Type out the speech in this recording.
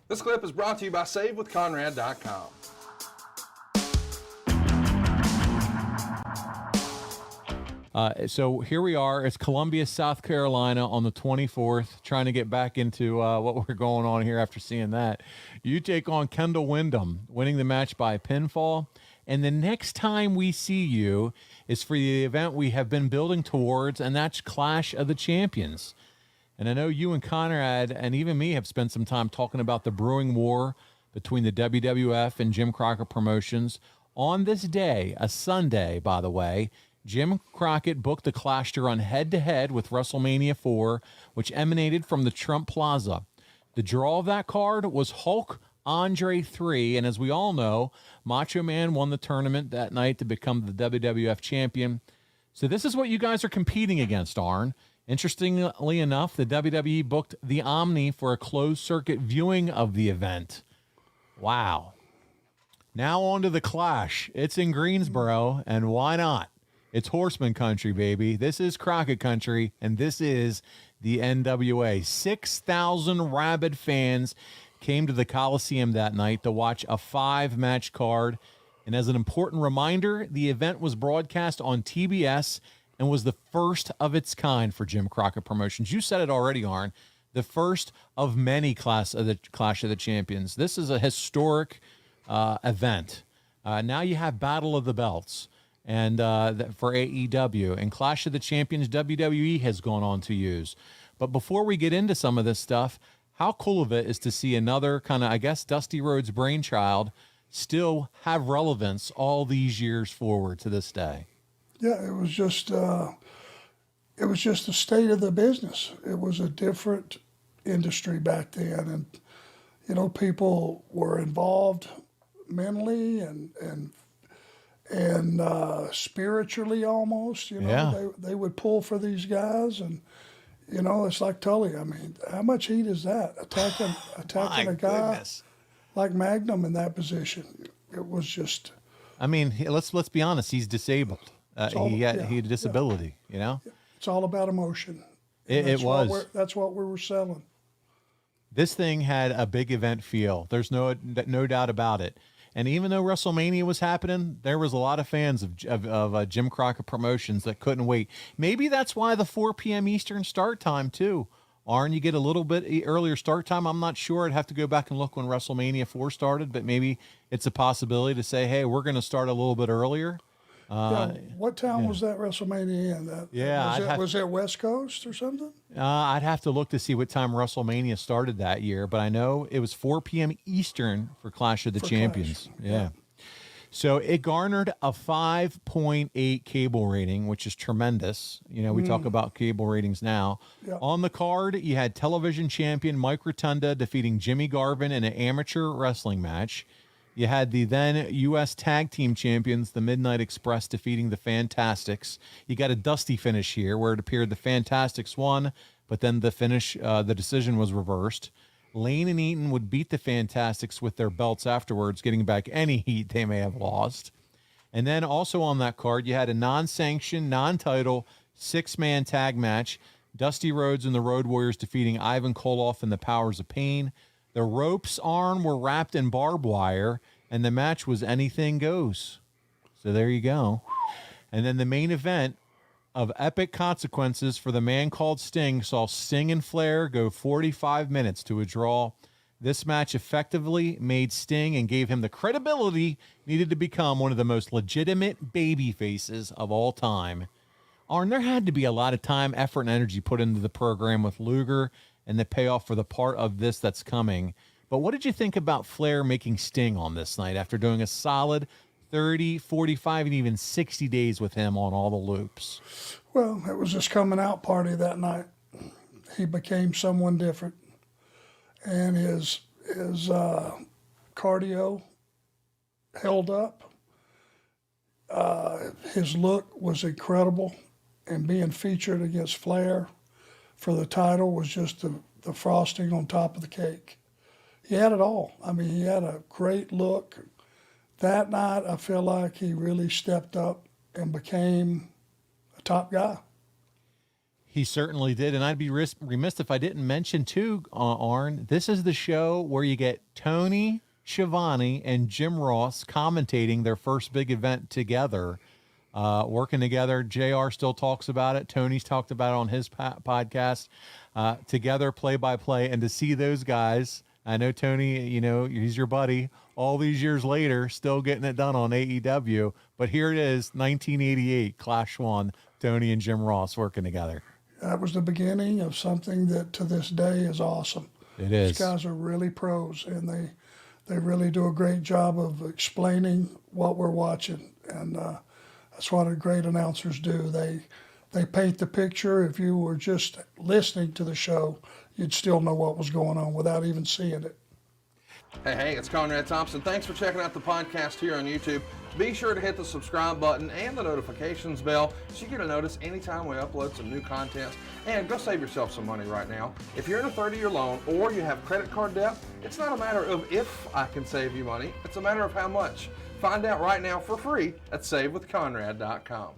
This clip is brought to you by SaveWithConrad.com. So here we are. It's Columbia, South Carolina on the 24th, trying to get back into what we're going on here after seeing that. You take on Kendall Windham, winning the match by pinfall. And the next time we see you is for the event we have been building towards, and that's Clash of the Champions. And I know you and Conrad and even me have spent some time talking about the brewing war between the WWF and Jim Crockett Promotions. On this day, a Sunday, by the way, Jim Crockett booked a clash to run head-to-head with Wrestlemania IV, which emanated from the Trump Plaza. The draw of that card was Hulk Andre 3, and as we all know, Macho Man won the tournament that night to become the WWF champion. So this is what you guys are competing against, Arn. Interestingly enough, the WWE booked the Omni for a closed-circuit viewing of the event. Wow. Now on to the clash. It's in Greensboro, and why not? It's Horseman country, baby. This is Crockett country, and this is the NWA. 6,000 rabid fans came to the Coliseum that night to watch a 5-match card. And as an important reminder, the event was broadcast on TBS and was the first of its kind for Jim Crockett Promotions. You said it already, Arn. The first of many Clash of the Champions. This is a historic event. Now you have Battle of the Belts. And for AEW, and Clash of the Champions WWE has gone on to use. But before we get into some of this stuff, how cool of it is to see another kind of, I guess, Dusty Rhodes brainchild still have relevance all these years forward to this day. Yeah, it was just the state of the business. It was a different industry back then, and people were involved mentally and spiritually almost, they would pull for these guys, and it's like Tully. I mean, how much heat is that attacking a guy goodness. like Magnum in that position? It was just. I mean, let's be honest. He's disabled. He had a disability. It's all about emotion. It was. That's what we were selling. This thing had a big event feel. There's no doubt about it. And even though WrestleMania was happening, there was a lot of fans of Jim Crockett Promotions that couldn't wait. Maybe that's why the 4 p.m. Eastern start time, too. Arn, you get a little bit earlier start time. I'm not sure. I'd have to go back and look when WrestleMania IV started, but maybe it's a possibility to say, hey, we're going to start a little bit earlier. What town was that WrestleMania in? Was it West Coast or something? I'd have to look to see what time WrestleMania started that year, but I know it was 4 p.m. Eastern for Clash of the Champions. Yeah. So it garnered a 5.8 cable rating, which is tremendous. We talk about cable ratings now. Yeah. On the card, you had television champion Mike Rotunda defeating Jimmy Garvin in an amateur wrestling match. You had the then U.S. Tag Team Champions, the Midnight Express, defeating the Fantastics. You got a dusty finish here where it appeared the Fantastics won, but then the decision was reversed. Lane and Eaton would beat the Fantastics with their belts afterwards, getting back any heat they may have lost. And then also on that card, you had a non-sanctioned, non-title, 6-man tag match. Dusty Rhodes and the Road Warriors defeating Ivan Koloff and the Powers of Pain. The ropes, Arn, were wrapped in barbed wire, and the match was anything goes. So there you go. And then the main event of epic consequences for the man called Sting saw Sting and Flair go 45 minutes to a draw. This match effectively made Sting and gave him the credibility needed to become one of the most legitimate baby faces of all time. Arn, there had to be a lot of time, effort, and energy put into the program with Luger and the payoff for the part of this that's coming. But what did you think about Flair making Sting on this night after doing a solid 30, 45, and even 60 days with him on all the loops? Well, it was his coming out party that night. He became someone different. And his cardio held up. His look was incredible. And being featured against Flair for the title was just the frosting on top of the cake. He had it all. I mean, he had a great look. That night, I feel like he really stepped up and became a top guy. He certainly did, and I'd be remiss if I didn't mention too, Arn, this is the show where you get Tony Schiavone and Jim Ross commentating their first big event together, working together. JR still talks about it. Tony's talked about it on his podcast, together play-by-play, and to see those guys, I know Tony, you know, he's your buddy, all these years later, still getting it done on AEW, but here it is, 1988, Clash 1, Tony and Jim Ross working together. That was the beginning of something that to this day is awesome. It is. These guys are really pros, and they really do a great job of explaining what we're watching, and that's what great announcers do. They paint the picture. If you were just listening to the show, you'd still know what was going on without even seeing it. Hey, it's Conrad Thompson. Thanks for checking out the podcast here on YouTube. Be sure to hit the subscribe button and the notifications bell so you get a notice anytime we upload some new content. And go save yourself some money right now. If you're in a 30-year loan or you have credit card debt, it's not a matter of if I can save you money. It's a matter of how much. Find out right now for free at SaveWithConrad.com.